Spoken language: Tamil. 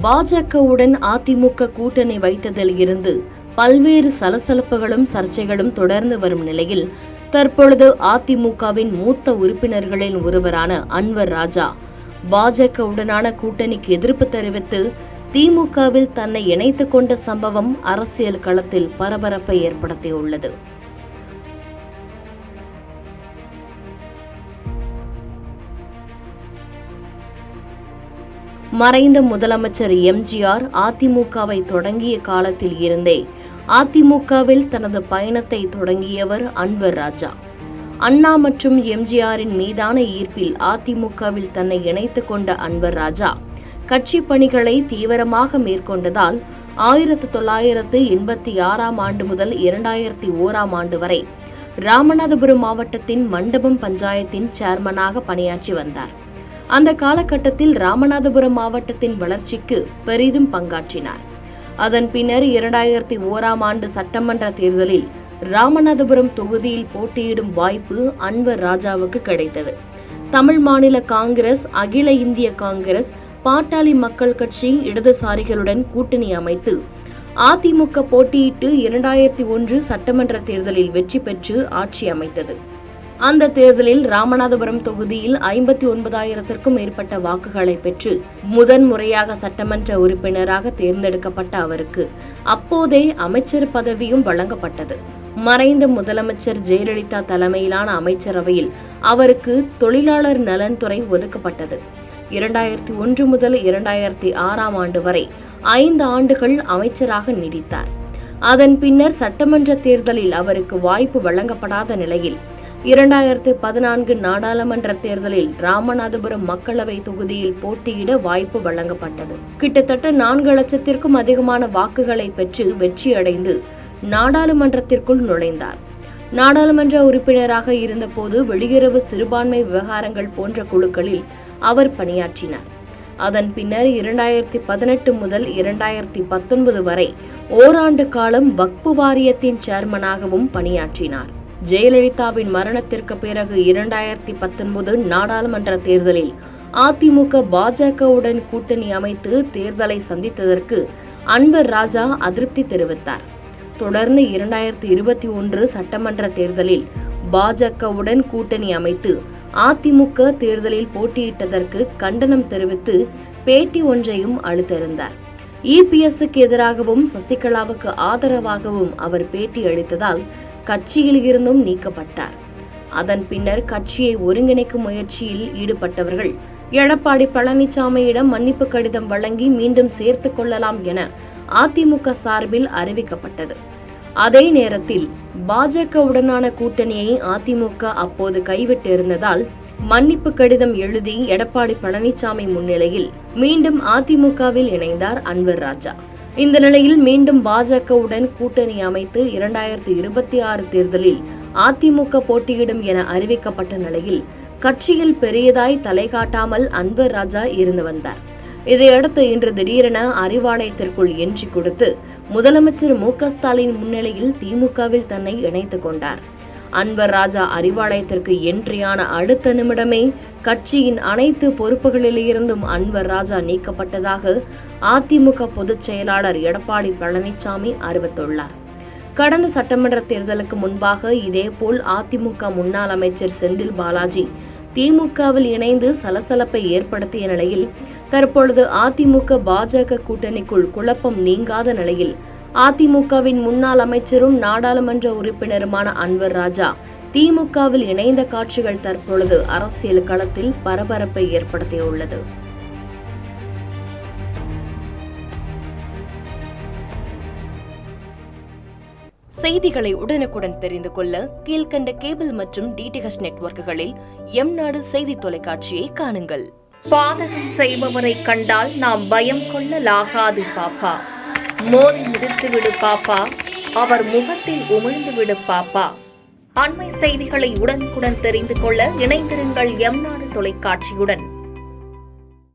பாஜகவுடன் அதிமுக கூட்டணி வைத்ததில் இருந்து பல்வேறு சலசலப்புகளும் சர்ச்சைகளும் தொடர்ந்து வரும் நிலையில் தற்பொழுது அதிமுகவின் மூத்த உறுப்பினர்களில் ஒருவரான அன்வர் ராஜா பாஜகவுடனான கூட்டணிக்கு எதிர்ப்பு தெரிவித்து திமுகவில் தன்னை இணைத்துக் கொண்ட சம்பவம் அரசியல் களத்தில் பரபரப்பை ஏற்படுத்தியுள்ளது. மறைந்த முதலமைச்சர் எம்ஜிஆர் அதிமுகவை தொடங்கிய காலத்தில் இருந்தே அதிமுகவில் தனது பயணத்தை தொடங்கியவர் அன்வர் ராஜா. அண்ணா மற்றும் எம்ஜிஆரின் மீதான ஈர்ப்பில் அதிமுகவில் தன்னை இணைத்துக் கொண்ட அன்வர் ராஜா கட்சி பணிகளை தீவிரமாக மேற்கொண்டதால் 1986 ஆண்டு முதல் 2001 ஆண்டு வரை ராமநாதபுரம் மாவட்டத்தின் மண்டபம் பஞ்சாயத்தின் சேர்மனாக பணியாற்றி வந்தார். அந்த காலகட்டத்தில் ராமநாதபுரம் மாவட்டத்தின் வளர்ச்சிக்கு பெரிதும் பங்காற்றினார். அதன் பின்னர் 2001 ஆண்டு சட்டமன்ற தேர்தலில் ராமநாதபுரம் தொகுதியில் போட்டியிடும் வாய்ப்பு அன்வர் ராஜாவுக்கு கிடைத்தது. தமிழ் மாநில காங்கிரஸ், அகில இந்திய காங்கிரஸ், பாட்டாளி மக்கள் கட்சி, இடதுசாரிகளுடன் கூட்டணி அமைத்து அதிமுக போட்டியிட்டு 2001 சட்டமன்ற தேர்தலில் வெற்றி பெற்று ஆட்சி அமைத்தது. அந்த தேர்தலில் ராமநாதபுரம் தொகுதியில் 59,000க்கும் மேற்பட்ட வாக்குகளை பெற்று முதன்முறையாக சட்டமன்ற உறுப்பினராக தேர்ந்தெடுக்கப்பட்ட அவருக்கு அப்போதே அமைச்சர் பதவியும் வழங்கப்பட்டது. மறைந்த முதலமைச்சர் ஜெயலலிதா தலைமையிலான அமைச்சரவையில் அவருக்கு தொழிலாளர் நலன்துறை ஒதுக்கப்பட்டது. 2001 முதல் 2006 ஆண்டு வரை 5 ஆண்டுகள் அமைச்சராக நீடித்தார். அதன் பின்னர் சட்டமன்ற தேர்தலில் அவருக்கு வாய்ப்பு வழங்கப்படாத நிலையில் 2014 நாடாளுமன்ற தேர்தலில் ராமநாதபுரம் மக்களவை தொகுதியில் போட்டியிட வாய்ப்பு வழங்கப்பட்டது. கிட்டத்தட்ட 4 லட்சத்திற்கும் அதிகமான வாக்குகளை பெற்று வெற்றியடைந்து நாடாளுமன்றத்திற்குள் நுழைந்தார். நாடாளுமன்ற உறுப்பினராக இருந்தபோது வெளியுறவு, சிறுபான்மை விவகாரங்கள் போன்ற குழுக்களில் அவர் பணியாற்றினார். அதன் பின்னர் 2018 முதல் 2019 வரை ஓராண்டு காலம் வக்பு வாரியத்தின் சேர்மனாகவும் பணியாற்றினார். ஜெயலலிதாவின் மரணத்திற்கு பிறகு 2019 நாடாளுமன்ற தேர்தலில் அதிமுக பாஜகவுடன் கூட்டணி அமைத்து தேர்தலை சந்தித்ததற்கு அன்வர் ராஜா அதிருப்தி தெரிவித்தார். தொடர்ந்து 2021 சட்டமன்ற தேர்தலில் பாஜகவுடன் கூட்டணி அமைத்து அதிமுக தேர்தலில் போட்டியிட்டதற்கு கண்டனம் தெரிவித்து பேட்டி ஒன்றையும் அளித்திருந்தார். இபிஎஸ்க்கு எதிராகவும் சசிகலாவுக்கு ஆதரவாகவும் அவர் பேட்டி அளித்ததால் கட்சியில் இருந்தும் நீக்கப்பட்டார். அதன் பின்னர் கட்சியை ஒருங்கிணைக்கும் முயற்சியில் ஈடுபட்டவர்கள் எடப்பாடி பழனிசாமியிடம் மன்னிப்பு கடிதம் வழங்கி மீண்டும் சேர்த்துக் கொள்ளலாம் என அதிமுக சார்பில் அறிவிக்கப்பட்டது. அதே நேரத்தில் பாஜகவுடனான கூட்டணியை அதிமுக அப்போது கைவிட்டிருந்ததால் மன்னிப்பு கடிதம் எழுதி எடப்பாடி பழனிசாமி முன்னிலையில் மீண்டும் அதிமுகவில் இணைந்தார் அன்வர் ராஜா. இந்த நிலையில் மீண்டும் பாஜகவுடன் கூட்டணி அமைத்து 2026 தேர்தலில் அதிமுக போட்டியிடும் என அறிவிக்கப்பட்ட நிலையில் கட்சியில் பெரியதாய் தலை காட்டாமல் அன்வர் ராஜா இருந்து வந்தார். இதையடுத்து இன்று திடீரென அறிவாலயத்திற்குள் என்ட்ரி கொடுத்து முதலமைச்சர் மு க ஸ்டாலின் முன்னிலையில் திமுகவில் தன்னை இணைத்துக் கொண்டார். அன்வர் ராஜா அறிவாலயத்திற்கு என்ட்ரியான அடுத்த நிமிடமே கட்சியின் அனைத்து பொறுப்புகளிலிருந்தும் அன்வர் ராஜா நீக்கப்பட்டதாக அதிமுக பொதுச் செயலாளர் எடப்பாடி பழனிசாமி அறிவித்துள்ளார். கடந்த சட்டமன்ற தேர்தலுக்கு முன்பாக இதேபோல் அதிமுக முன்னாள் அமைச்சர் செந்தில் பாலாஜி திமுகவில் இணைந்து சலசலப்பை ஏற்படுத்திய நிலையில் தற்பொழுது அதிமுக பாஜக கூட்டணிக்குள் குழப்பம் நீங்காத நிலையில் அதிமுகவின் முன்னாள் அமைச்சரும் நாடாளுமன்ற உறுப்பினருமான அன்வர் ராஜா திமுகவில் இணைந்த காட்சிகள் தற்பொழுது அரசியல் களத்தில் பரபரப்பை ஏற்படுத்தியுள்ளது. செய்திகளை உடனுக்குடன் தெரிந்து கொள்ள கீழ்கண்ட கேபிள் மற்றும் டிடிஎச் நெட்வொர்க்குகளில் எம்நாடு செய்தி தொலைக்காட்சியை காணுங்கள். பாதகம் செய்பவரை கண்டால் நாம் பயம் கொள்ளலாகாது பாப்பா. மோதி மிதித்துவிடு பாப்பா, அவர் முகத்தில் உமிழ்ந்துவிடு பாப்பா. அண்மை செய்திகளை உடனுக்குடன் தெரிந்து கொள்ள இணைந்திருங்கள் எம்நாடு தொலைக்காட்சியுடன்.